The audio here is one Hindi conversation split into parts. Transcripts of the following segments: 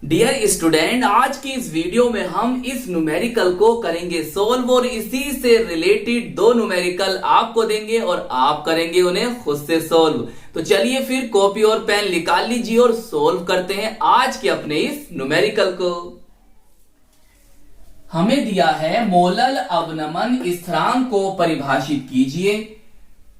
डियर स्टूडेंट, आज की इस वीडियो में हम इस न्यूमेरिकल को करेंगे सोल्व और इसी से रिलेटेड दो न्यूमेरिकल आपको देंगे और आप करेंगे उन्हें खुद से सोल्व। तो चलिए फिर कॉपी और पेन निकाल लीजिए और सोल्व करते हैं आज के अपने इस न्यूमेरिकल को। हमें दिया है मोलल अवनमन स्थिरांक को परिभाषित कीजिए।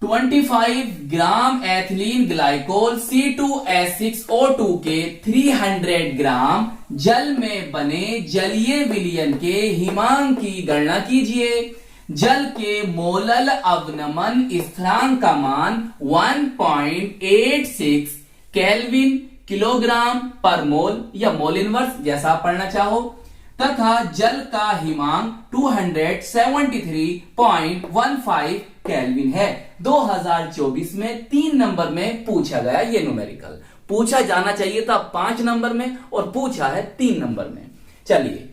25 ग्राम एथिलीन ग्लाइकोल C2H6O2 के 300 ग्राम जल में बने जलीय विलयन के हिमांक की गणना कीजिए। जल के मोलल अवनमन स्थिरांक का मान 1.86 केल्विन किलोग्राम पर मोल या मोल इनवर्स जैसा आप पढ़ना चाहो, तथा जल का हिमांक 273.15 केल्विन है। 2024 में 3 नंबर में पूछा गया ये न्यूमेरिकल। पूछा जाना चाहिए था 5 नंबर में और पूछा है 3 नंबर में। चलिए,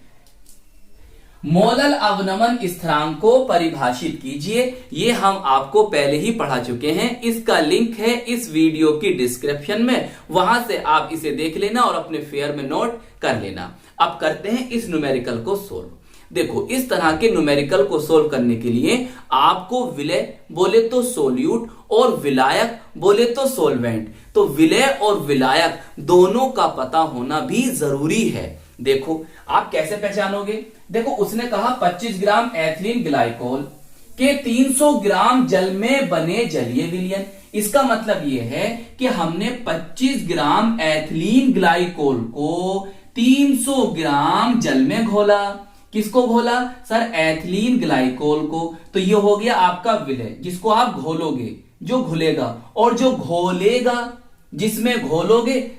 मोलल अवनमन स्थिरांक को परिभाषित कीजिए। ये हम आपको पहले ही पढ़ा चुके हैं। इसका लिंक है इस वीडियो की डिस्क्रिप्शन में, वहां से आप इसे देख लेना और अपने फेयर में नोट कर लेना। अब करते हैं इस न्यूमेरिकल को सोल्व। देखो, इस तरह के न्यूमेरिकल को सोल्व करने के लिए आपको विलय बोले तो सोल्यूट और विलायक बोले तो सोलवेंट, तो विलय और विलायक दोनों का पता होना भी जरूरी है। देखो, आप कैसे पहचानोगे? देखो, उसने कहा 25 ग्राम एथिलीन ग्लाइकोल के 300 ग्राम जल में बने जलीय विलयन। इसका मतलब यह है कि हमने 25 ग्राम एथिलीन ग्लाइकोल को 300 ग्राम जल में घोला। किसको घोला सर? एथिलीन ग्लाइकोल को। तो ये हो गया आपका विलय, जिसको आप घोलोगे, जो घुलेगा, और जो घोलेगा, जिसमें घोलोगे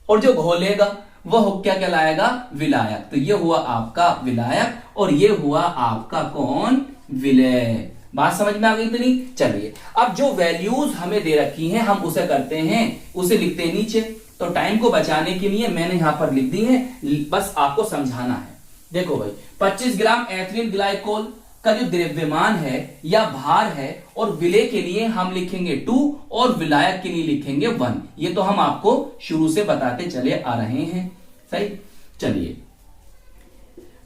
और जो घोलेगा वह क्या कहलाएगा? विलायक। तो ये हुआ आपका विलायक और ये हुआ आपका कौन? विलय। बात समझ में आ गई इतनी? चलिए, अब जो वैल्यूज हमें दे रखी हैं हम उसे करते हैं, उसे लिखते हैं नीचे। तो टाइम को बचाने के लिए मैंने यहां पर लिख दी है, बस आपको समझाना है। देखो भाई, 25 ग्राम एथिलीन ग्लाइकोल का जो द्रव्यमान है या भार है, और विलय के लिए हम लिखेंगे 2 और विलायक के लिए लिखेंगे 1। ये तो हम आपको शुरू से बताते चले आ रहे हैं, सही। चलिए,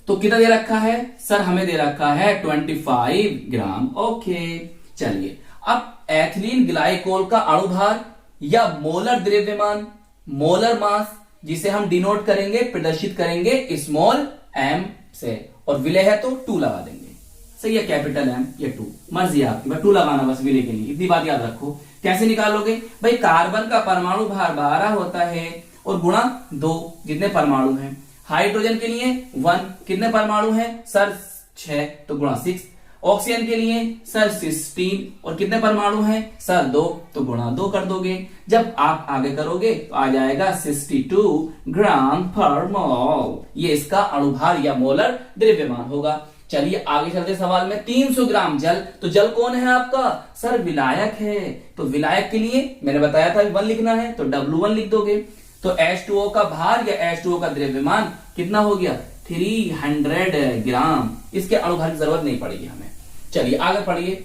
तो कितना दे रखा है सर? हमें दे रखा है 25 ग्राम। ओके, चलिए, अब एथिलीन ग्लाइकोल का अणुभार या मोलर द्रव्यमान, मोलर मास, जिसे हम डिनोट करेंगे, प्रदर्शित करेंगे स्मॉल m से, और विलय है तो 2 लगा देंगे, सही है। कैपिटल M या 2, मर्जी आपकी, बस 2 लगाना बस विलय के लिए। इतनी बात याद रखो। कैसे निकालोगे भाई? कार्बन का परमाणु भार 12 होता है और गुणा 2 जितने परमाणु हैं। हाइड्रोजन के लिए 1 कितने परमाणु हैं सर? 6, तो गुणा 6। ऑक्सीजन के लिए सर 16 और कितने परमाणु हैं सर? 2, तो गुणा 2 कर दोगे। जब आप आगे करोगे तो आ जाएगा 62 ग्राम पर मोल। ये इसका अणुभार या मोलर द्रव्यमान होगा। चलिए आगे चलते सवाल में। 300 ग्राम जल, तो जल कौन है आपका? सर विलायक है। तो विलायक के लिए मैंने बताया था 1 लिखना है, तो W1 लिख दोगे। तो H2O का भार या H2O का द्रव्यमान कितना हो गया? 300 ग्राम। इसके अणुभार की जरूरत नहीं पड़ेगी हमें। चलिए आगे पढ़िए।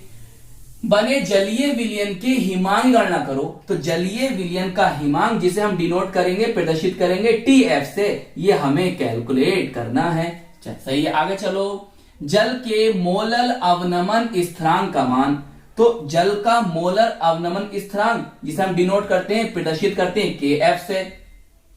बने जलीय विलयन के हिमांक गणना करो। तो जलीय विलयन का हिमांक, जिसे हम डिनोट करेंगे, प्रदर्शित करेंगे TF से, ये हमें कैलकुलेट करना है। सही है, आगे चलो। जल के मोलल अवनमन स्थिरांक का मान, तो जल का मोलर अवनमन स्थिरांक, जिसे हम डिनोट करते हैं, प्रदर्शित करते हैं KF से,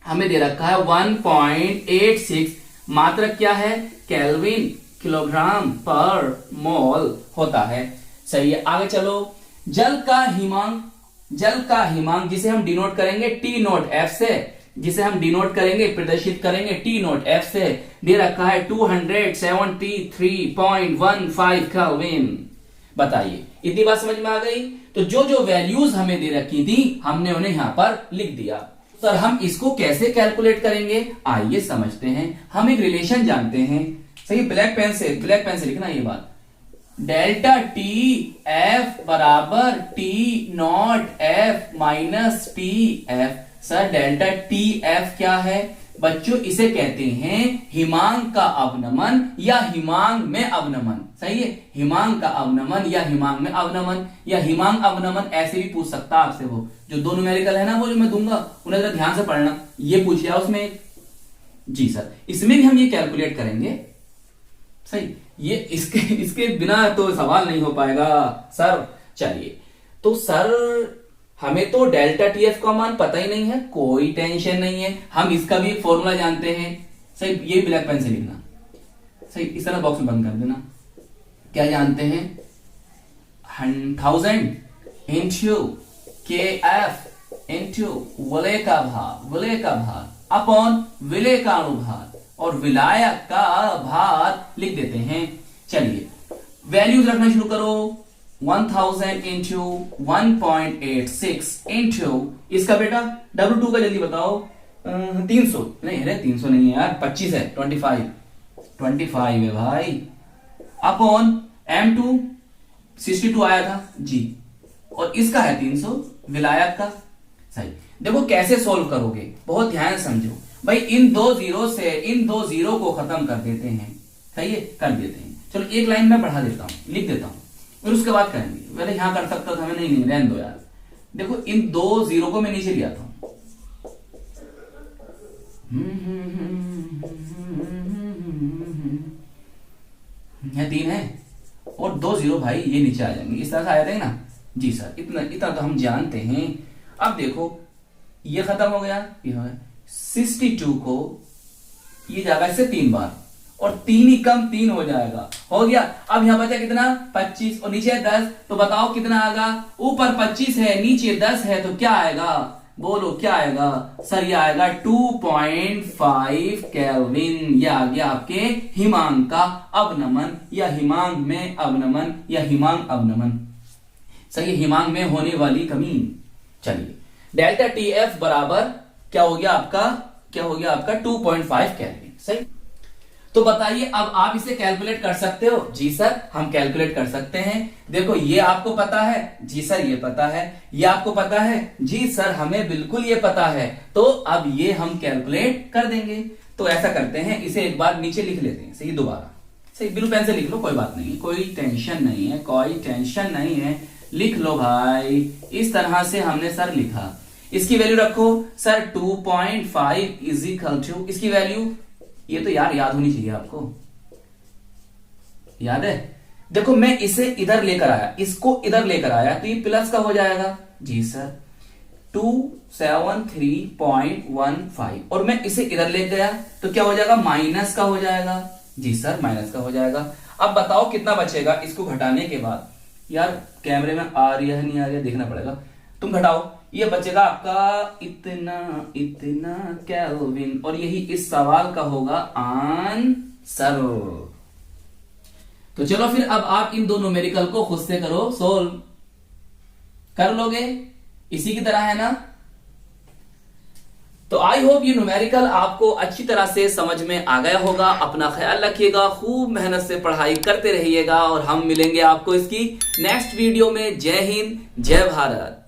हमें दे रखा है 1.86। मात्रक क्या है? केल्विन किलोग्राम पर मोल होता है। सही है, आगे चलो। जल का हिमांक, जल का हिमांक जिसे हम डिनोट करेंगे T नोट F से, जिसे हम डिनोट करेंगे, प्रदर्शित करेंगे T नोट F से, दे रखा है 273.15 केल्विन। बताइए, इतनी बात समझ में आ गई? तो जो जो वैल्यूज हमें दे रखी थी हमने उन्हें यहां पर लिख दिया। सर हम इसको कैसे कैलकुलेट करेंगे? आइए समझते हैं। हम एक रिलेशन जानते हैं, सही। ब्लैक पेन से लिखना ये बात। डेल्टा टी एफ बराबर T not F minus TF। Sir delta TF क्या है बच्चों? इसे कहते हैं हिमांक का अवनमन या हिमांक में अवनमन। सही है, हिमांक का अवनमन या हिमांक में अवनमन या हिमांक अवनमन, ऐसे भी पूछ सकता है आपसे। वो जो 2 न्यूमेरिकल है ना, वो जो मैं दूंगा उन्हें जरा ध्यान से पढ़ना। ये पूछ लिया उसमें जी सर, इसमें भी हम ये कैलकुलेट करेंगे। सही, ये इसके बिना तो सवाल नहीं हो पाएगा सर। चलिए, तो सर हमें तो डेल्टा टीएफ का मान पता ही नहीं है, कोई टेंशन नहीं है, हम इसका भी फॉर्मूला जानते हैं। सही, ये ब्लैक पेन से लिखना। सही, इस तरह बॉक्स में बंद कर देना। क्या जानते हैं? 1000 इंटू के एफ इंटू विलय का भार अपॉन विलय का अनुभार और विलायक का भार लिख देते हैं। चलिए, वैल्यूज रखना शुरू करो। 1000 इंटू 1.86 इंटू इसका बेटा W2 का जल्दी बताओ। 300 नहीं, अरे 300 नहीं है यार, 25 है, 25 है भाई, अपॉन M2 62 आया था जी, और इसका है 300 विलायक का। सही, देखो कैसे सॉल्व करोगे, बहुत ध्यान समझो भाई। इन दो जीरो को खत्म कर देते हैं। सही है, कर देते हैं। चलो एक लाइन में बढ़ा देता हूं, लिख देता हूं, और उसके बाद करेंगे। पहले यहां कर सकता था, हमें नहीं रहने दो यार। देखो इन 2 जीरो को मैं नीचे ले आता हूं। यह 3 है और 2 जीरो भाई ये नीचे आ जाएंगे, इस तरह से आ जाते हैं ना जी सर। इतना तो हम जानते हैं। अब देखो ये खत्म हो गया, ये हो गया 62 को ये जाएगा इससे 3 बार, और 3 ही कम 3 हो जाएगा, हो गया। अब यहां बचा कितना? 25, और नीचे 10, तो बताओ कितना आएगा? ऊपर 25 है, नीचे 10 है, तो क्या आएगा? बोलो क्या आएगा? सर ये आएगा 2.5 केल्विन। ये आ गया आपके हिमांक का अवनमन, या हिमांक में अवनमन, या हिमांक अवनमन। सही, हिमांक में होने वाली कमी। चलिए, डेल्टा टी एफ बराबर क्या हो गया आपका? 2.5 केल्विन। सही, तो बताइए अब आप इसे कैलकुलेट कर सकते हो? जी सर, हम कैलकुलेट कर सकते हैं। देखो ये आपको पता है? जी सर ये पता है। ये आपको पता है? जी सर हमें बिल्कुल ये पता है। तो अब ये हम कैलकुलेट कर देंगे। तो ऐसा करते हैं, इसे एक बार नीचे लिख लेते हैं। सही, दोबारा सही ब्लू पेन से लिख लो, कोई बात नहीं, कोई टेंशन नहीं है, कोई टेंशन नहीं है। लिख लो भाई, इस तरह से हमने सर लिखा। इसकी वैल्यू रखो सर 2.5 इज इक्वल टू, इसकी वैल्यू ये तो यार याद होनी चाहिए आपको, याद है? देखो मैं इसे इधर लेकर आया, इसको इधर लेकर आया, तो ये प्लस का हो जाएगा जी सर 273.15, और मैं इसे इधर ले गया तो क्या हो जाएगा? माइनस का हो जाएगा जी सर, माइनस का हो जाएगा। अब बताओ कितना बचेगा इसको घटाने के बाद? यार कैमरे में आ रही है नहीं आ रही है देखना पड़ेगा, तुम घटाओ। ये बचेगा आपका इतना केल्विन, और यही इस सवाल का होगा आंसर। तो चलो फिर अब आप इन दो न्यूमेरिकल को खुद से करो, सोल्व कर लोगे, इसी की तरह है ना? तो आई होप ये न्यूमेरिकल आपको अच्छी तरह से समझ में आ गया होगा। अपना ख्याल रखिएगा, खूब मेहनत से पढ़ाई करते रहिएगा, और हम मिलेंगे आपको इसकी नेक्स्ट वीडियो में। जय हिंद, जय भारत।